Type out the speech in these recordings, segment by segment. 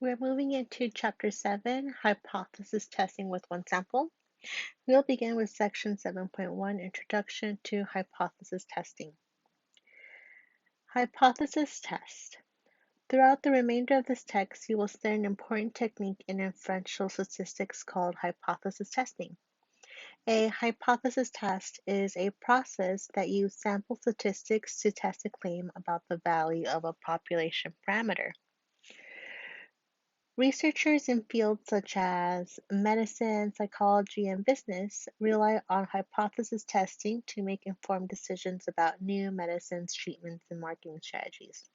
We're moving into Chapter 7, Hypothesis Testing with One Sample. We'll begin with Section 7.1, Introduction to Hypothesis Testing. Hypothesis Test. Throughout the remainder of this text, you will study an important technique in inferential statistics called hypothesis testing. A hypothesis test is a process that uses sample statistics to test a claim about the value of a population parameter. Researchers in fields such as medicine, psychology, and business rely on hypothesis testing to make informed decisions about new medicines, treatments, and marketing strategies.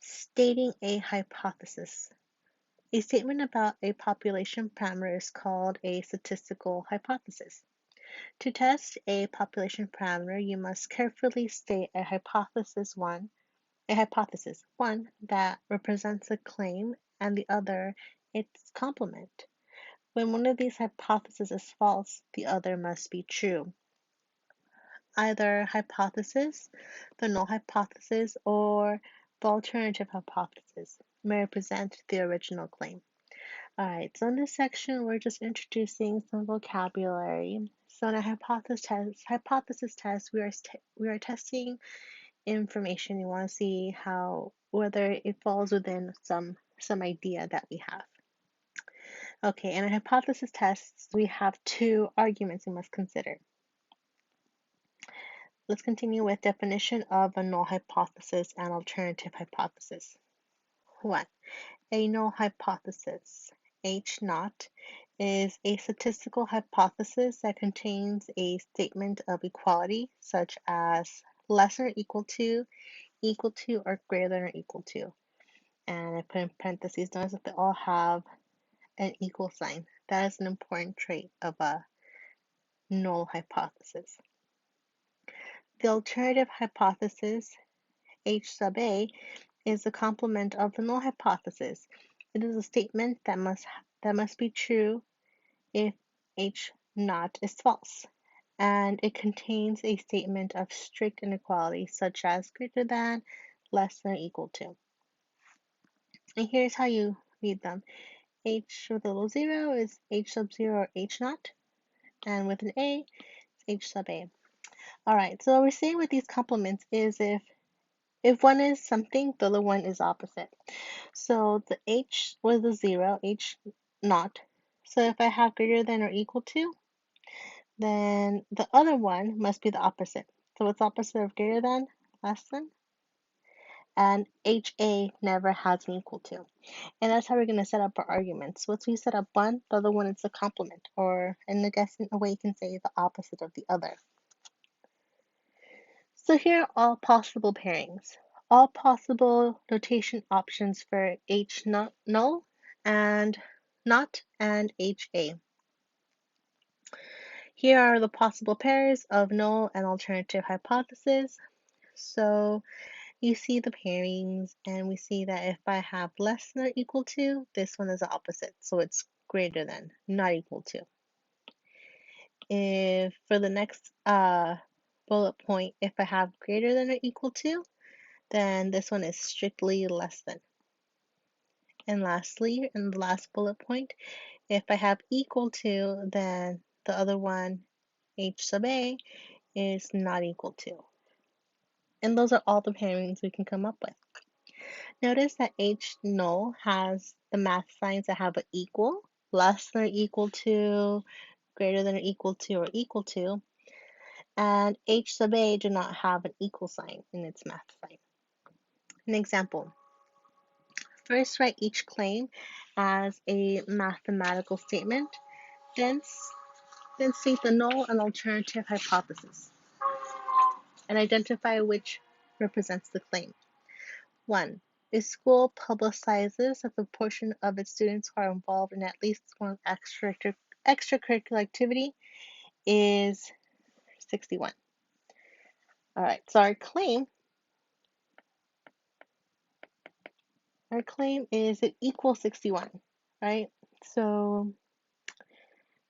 Stating a hypothesis. A statement about a population parameter is called a statistical hypothesis. To test a population parameter, you must carefully state a hypothesis one that represents a claim and the other its complement. When one of these hypotheses is false, the other must be true. Either hypothesis, the null hypothesis, or the alternative hypothesis may represent the original claim. Alright, so in this section, we're just introducing some vocabulary. So in a hypothesis test, we are testing information. You want to see whether it falls within some idea that we have. Okay, in a hypothesis test, we have two arguments we must consider. Let's continue with definition of a null hypothesis and alternative hypothesis. 1. A null hypothesis, H naught, is a statistical hypothesis that contains a statement of equality, such as less than or equal to, or greater than or equal to. And I put in parentheses, notice that they all have an equal sign. That is an important trait of a null hypothesis. The alternative hypothesis, H sub A, is the complement of the null hypothesis. It is a statement that must be true if H naught is false, and it contains a statement of strict inequality, such as greater than, less than, or equal to. And here's how you read them. H with a little 0 is H sub 0 or H naught, and with an A, it's H sub A. Alright, so what we're saying with these complements is if one is something, the other one is opposite. So the H with a 0, H naught. So if I have greater than or equal to, then the other one must be the opposite. So what's opposite of greater than? Less than. And HA never has an equal to. And that's how we're going to set up our arguments. Once we set up one, the other one is the complement, or in a way you can say the opposite of the other. So here are all possible pairings. All possible notation options for H null and not and HA. Here are the possible pairs of null and alternative hypothesis. So you see the pairings, and we see that if I have less than or equal to, this one is the opposite. So it's greater than, not equal to. If for the next bullet point, if I have greater than or equal to, then this one is strictly less than. And lastly, in the last bullet point, if I have equal to, then the other one, H sub A, is not equal to. And those are all the pairings we can come up with. Notice that H null has the math signs that have an equal, less than or equal to, greater than or equal to, and H sub A do not have an equal sign in its math sign. An example. First, write each claim as a mathematical statement, then state the null and alternative hypothesis, and identify which represents the claim. 1. A school publicizes that the portion of its students who are involved in at least one extracurricular activity is 61. Alright, so our claim is it equals 61, right? So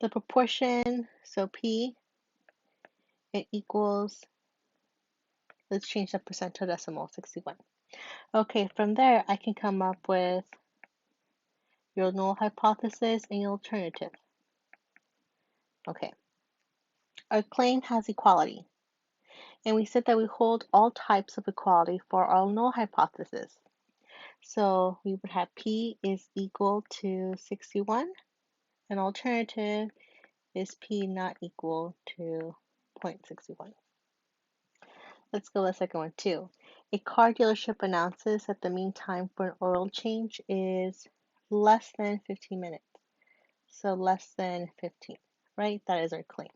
the proportion, so P, it equals, let's change the percent to decimal, 61. Okay, from there, I can come up with your null hypothesis and your alternative. Okay, our claim has equality, and we said that we hold all types of equality for our null hypothesis. So we would have P is equal to 61, and alternative is P not equal to 0.61. Let's go with the second one too. A car dealership announces that the mean time for an oil change is less than 15 minutes. So less than 15, right? That is our claim.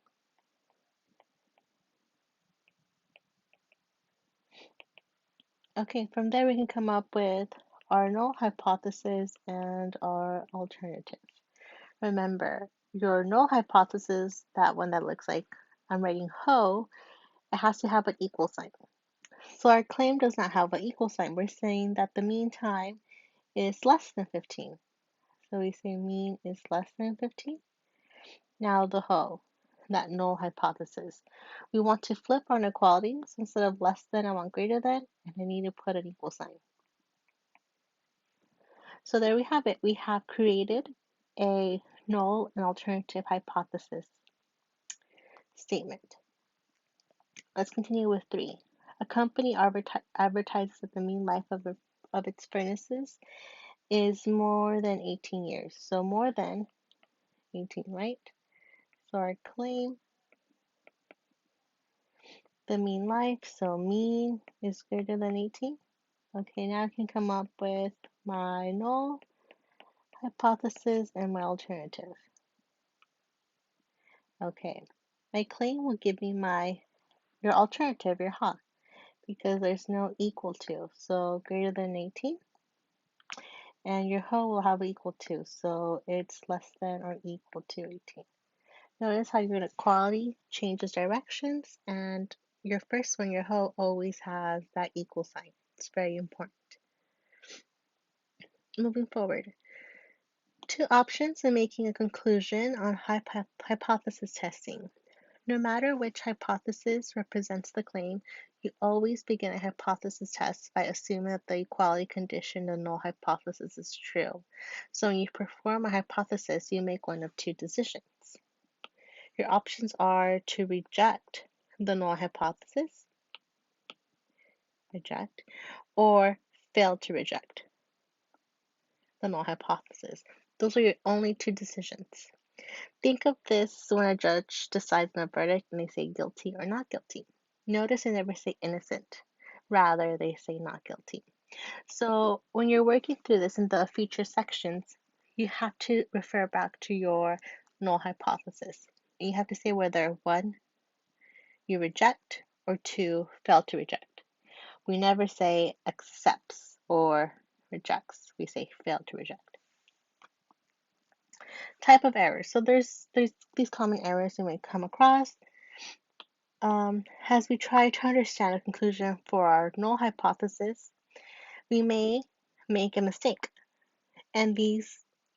Okay, from there we can come up with our null hypothesis and our alternative. Remember, your null hypothesis, that one that looks like I'm writing ho, it has to have an equal sign. So our claim does not have an equal sign. We're saying that the mean time is less than 15. So we say mean is less than 15. Now the ho, that null hypothesis. We want to flip our inequalities. Instead of less than, I want greater than, and I need to put an equal sign. So there we have it. We have created a null and alternative hypothesis statement. Let's continue with 3. A company advertises that the mean life of its furnaces is more than 18 years. So more than 18, right? So our claim, the mean life, so mean is greater than 18. Okay, now I can come up with my null hypothesis and my alternative. Okay, my claim will give me your alternative, your ha, because there's no equal to. So greater than 18. And your ho will have equal to, so it's less than or equal to 18. Notice how your inequality changes directions, and your first one, your ho, always has that equal sign. It's very important. Moving forward, 2 options in making a conclusion on hypothesis testing. No matter which hypothesis represents the claim, you always begin a hypothesis test by assuming that the equality condition in the null hypothesis is true. So when you perform a hypothesis, you make one of 2 decisions. Your options are to reject the null hypothesis, reject, or fail to reject the null hypothesis. Those are your only 2 decisions. Think of this when a judge decides on a verdict and they say guilty or not guilty. Notice they never say innocent. Rather, they say not guilty. So when you're working through this in the future sections, you have to refer back to your null hypothesis. You have to say whether 1, you reject, or 2, fail to reject. We never say accepts or rejects. We say fail to reject. Type of errors. So there's these common errors you may come across. As we try to understand a conclusion for our null hypothesis, we may make a mistake, and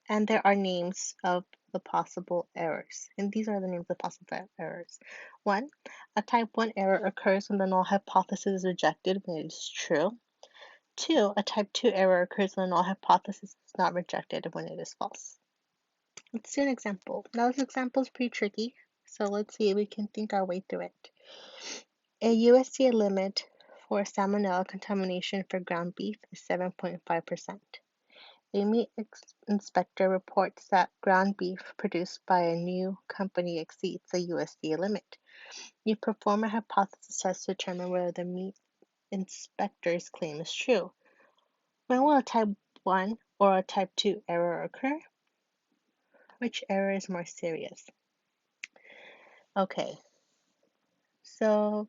there are names of the possible errors, and these are the names of possible errors. 1, a type 1 error occurs when the null hypothesis is rejected when it is true. 2, a type 2 error occurs when the null hypothesis is not rejected when it is false. Let's do an example. Now this example is pretty tricky, so let's see if we can think our way through it. A USDA limit for salmonella contamination for ground beef is 7.5%. A meat inspector reports that ground beef produced by a new company exceeds the USDA limit. You perform a hypothesis test to determine whether the meat inspector's claim is true. When will a type 1 or a type 2 error occur? Which error is more serious? Okay, so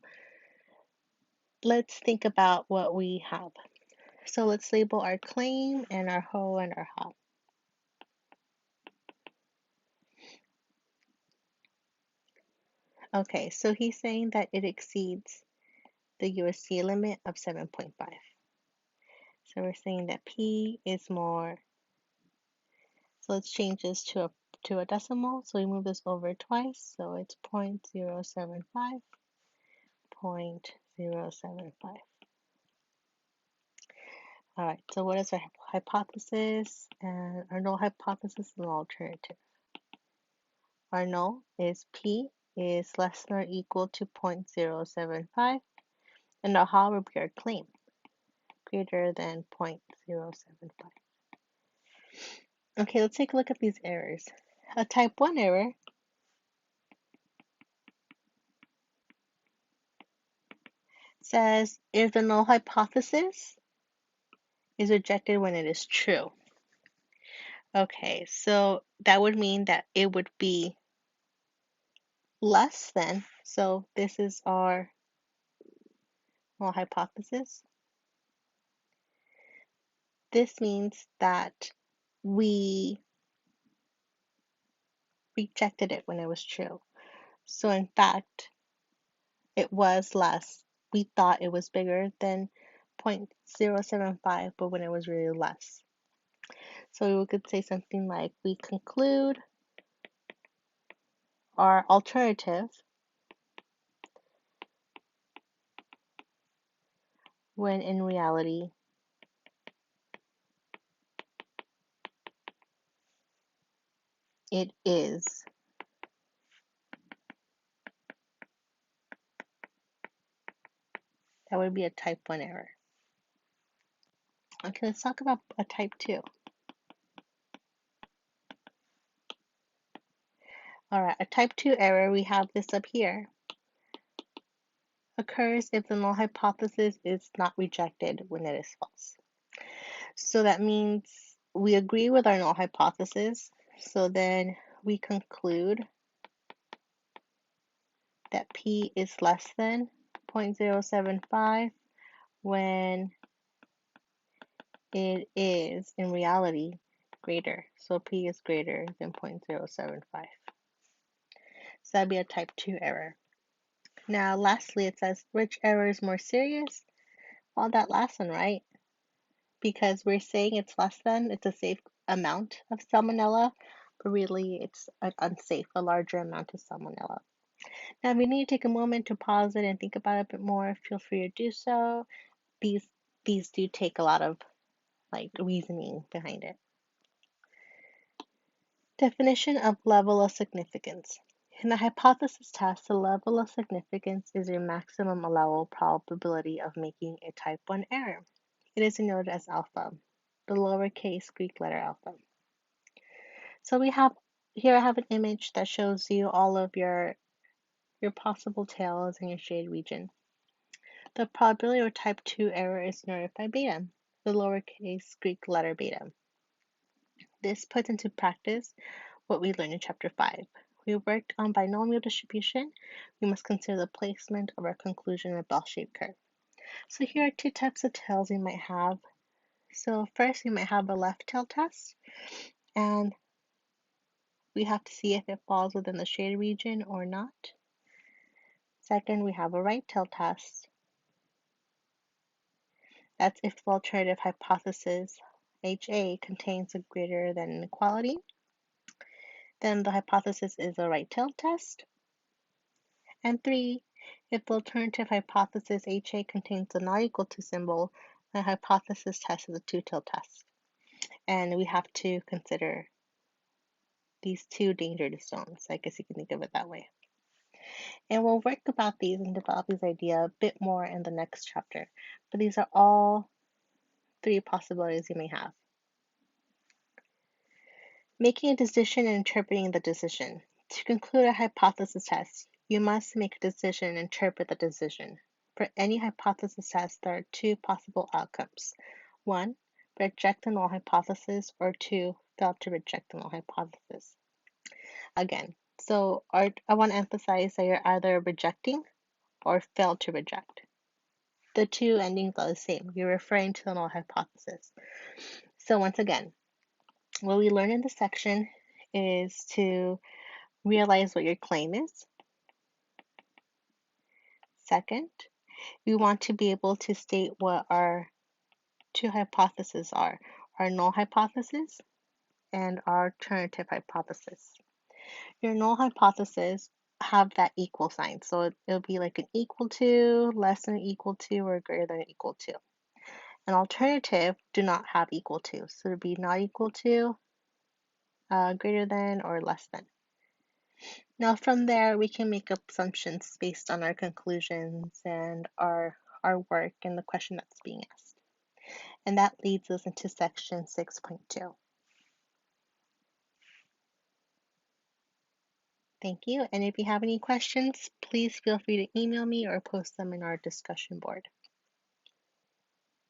let's think about what we have. So let's label our claim and our ho and our ha. Okay, so he's saying that it exceeds the USDA limit of 7.5. So we're saying that P is more. So let's change this to a decimal. So we move this over twice. So it's 0.075, 0.075. All right, so what is our hypothesis and our null hypothesis and alternative? Our null is P is less than or equal to 0.075, and our how would be our claim, greater than 0.075. Okay, let's take a look at these errors. A type 1 error says if the null hypothesis is rejected when it is true. Okay, so that would mean that it would be less than, so this is our null hypothesis. This means that we rejected it when it was true. So in fact, it was less. We thought it was bigger than 0.075, but when it was really less. So we could say something like, we conclude our alternative when in reality it is that would be a type 1 error. Okay, let's talk about a type 2. All right, a type 2 error, we have this up here, occurs if the null hypothesis is not rejected when it is false. So that means we agree with our null hypothesis, so then we conclude that P is less than 0.075 when it is in reality greater. So P is greater than 0.075. So that'd be a type 2 error. Now, lastly, it says which error is more serious? Well, that last one, right? Because we're saying it's less than, it's a safe amount of salmonella, but really it's an unsafe, a larger amount of salmonella. Now, if you need to take a moment to pause it and think about it a bit more, feel free to do so. These do take a lot of reasoning behind it. Definition of level of significance. In the hypothesis test, the level of significance is your maximum allowable probability of making a type 1 error. It is denoted as alpha, the lowercase Greek letter alpha. So we have here I have an image that shows you all of your possible tails in your shade region. The probability of type 2 error is denoted by beta, the lowercase Greek letter beta. This puts into practice what we learned in chapter 5. We worked on binomial distribution. We must consider the placement of our conclusion in a bell-shaped curve. So here are two types of tails you might have. So first, you might have a left tail test, and we have to see if it falls within the shaded region or not. Second, we have a right tail test. That's if the alternative hypothesis HA contains a greater than inequality. Then the hypothesis is a right tail test. And 3, if the alternative hypothesis HA contains a not equal to symbol, the hypothesis test is a two-tailed test. And we have to consider these two danger zones. I guess you can think of it that way. And we'll work about these and develop these ideas a bit more in the next chapter. But these are all 3 possibilities you may have. Making a decision and interpreting the decision. To conclude a hypothesis test, you must make a decision and interpret the decision. For any hypothesis test, there are 2 possible outcomes. 1, reject the null hypothesis, or 2, fail to reject the null hypothesis. Again, so I want to emphasize that you're either rejecting or fail to reject. The 2 endings are the same. You're referring to the null hypothesis. So once again, what we learned in this section is to realize what your claim is. Second, we want to be able to state what our 2 hypotheses are, our null hypothesis and our alternative hypothesis. Your null hypothesis have that equal sign, so it'll be like an equal to, less than equal to, or greater than equal to. An alternative do not have equal to. So it would be not equal to, greater than, or less than. Now from there, we can make assumptions based on our conclusions and our work and the question that's being asked. And that leads us into section 6.2. Thank you. And if you have any questions, please feel free to email me or post them in our discussion board.